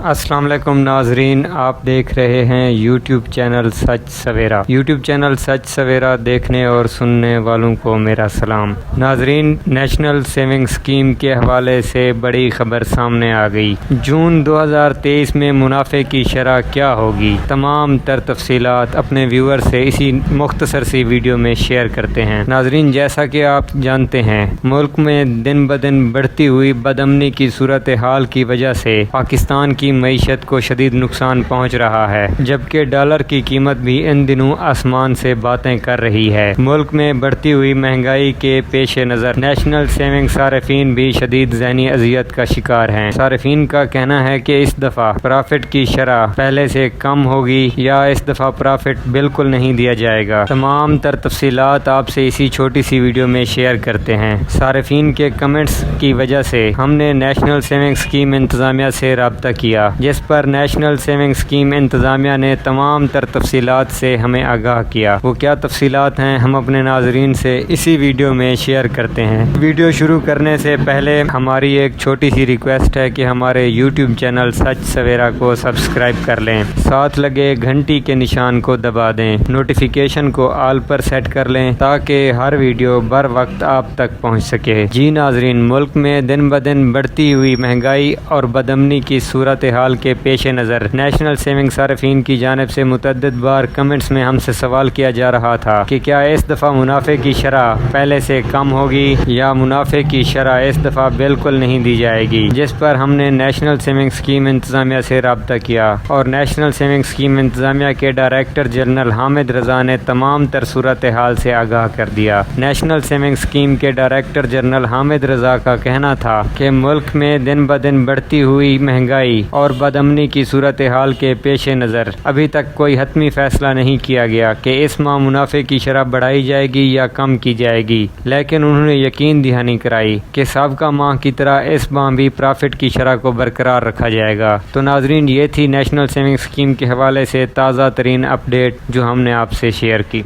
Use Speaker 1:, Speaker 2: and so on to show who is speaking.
Speaker 1: السلام علیکم ناظرین، آپ دیکھ رہے ہیں یوٹیوب چینل سچ سویرا۔ یوٹیوب چینل سچ سویرا دیکھنے اور سننے والوں کو میرا سلام۔ ناظرین، نیشنل سیونگ اسکیم کے حوالے سے بڑی خبر سامنے آ گئی۔ جون 2023 میں منافع کی شرح کیا ہوگی؟ تمام تر تفصیلات اپنے ویور سے اسی مختصر سی ویڈیو میں شیئر کرتے ہیں۔ ناظرین، جیسا کہ آپ جانتے ہیں، ملک میں دن بدن بڑھتی ہوئی بدامنی کی صورتحال کی وجہ سے پاکستان کی معیشت کو شدید نقصان پہنچ رہا ہے، جبکہ ڈالر کی قیمت بھی ان دنوں آسمان سے باتیں کر رہی ہے۔ ملک میں بڑھتی ہوئی مہنگائی کے پیش نظر نیشنل سیونگ صارفین بھی شدید ذہنی اذیت کا شکار ہیں۔ صارفین کا کہنا ہے کہ اس دفعہ پرافٹ کی شرح پہلے سے کم ہوگی یا اس دفعہ پرافٹ بالکل نہیں دیا جائے گا۔ تمام تر تفصیلات آپ سے اسی چھوٹی سی ویڈیو میں شیئر کرتے ہیں۔ صارفین کے کمنٹس کی وجہ سے ہم نے نیشنل سیونگ اسکیم انتظامیہ سے رابطہ کیا، جس پر نیشنل سیونگ اسکیم انتظامیہ نے تمام تر تفصیلات سے ہمیں آگاہ کیا۔ وہ کیا تفصیلات ہیں، ہم اپنے ناظرین سے اسی ویڈیو میں شیئر کرتے ہیں۔ ویڈیو شروع کرنے سے پہلے ہماری ایک چھوٹی سی ریکویسٹ ہے کہ ہمارے یوٹیوب چینل سچ سویرا کو سبسکرائب کر لیں، ساتھ لگے گھنٹی کے نشان کو دبا دیں، نوٹیفیکیشن کو آل پر سیٹ کر لیں تاکہ ہر ویڈیو بر وقت آپ تک پہنچ سکے۔ جی ناظرین، ملک میں دن بدن بڑھتی ہوئی مہنگائی اور بدامنی کی صورتحال کے پیش نظر نیشنل سیونگ صارفین کی جانب سے متعدد بار کمنٹس میں ہم سے سوال کیا جا رہا تھا کہ کیا اس دفعہ منافع کی شرح پہلے سے کم ہوگی یا منافع کی شرح اس دفعہ بالکل نہیں دی جائے گی، جس پر ہم نے نیشنل سیونگ اسکیم انتظامیہ سے رابطہ کیا اور نیشنل سیونگ اسکیم انتظامیہ کے ڈائریکٹر جنرل حامد رضا نے تمام تر صورتحال سے آگاہ کر دیا۔ نیشنل سیونگ اسکیم کے ڈائریکٹر جنرل حامد رضا کا کہنا تھا کہ ملک میں دن بدن بڑھتی ہوئی مہنگائی اور بدامنی کی صورتحال کے پیش نظر ابھی تک کوئی حتمی فیصلہ نہیں کیا گیا کہ اس ماہ منافع کی شرح بڑھائی جائے گی یا کم کی جائے گی، لیکن انہوں نے یقین دہانی کرائی کہ سابقہ ماہ کی طرح اس ماہ بھی پرافٹ کی شرح کو برقرار رکھا جائے گا۔ تو ناظرین، یہ تھی نیشنل سیونگ اسکیم کے حوالے سے تازہ ترین اپ ڈیٹ جو ہم نے آپ سے شیئر کی۔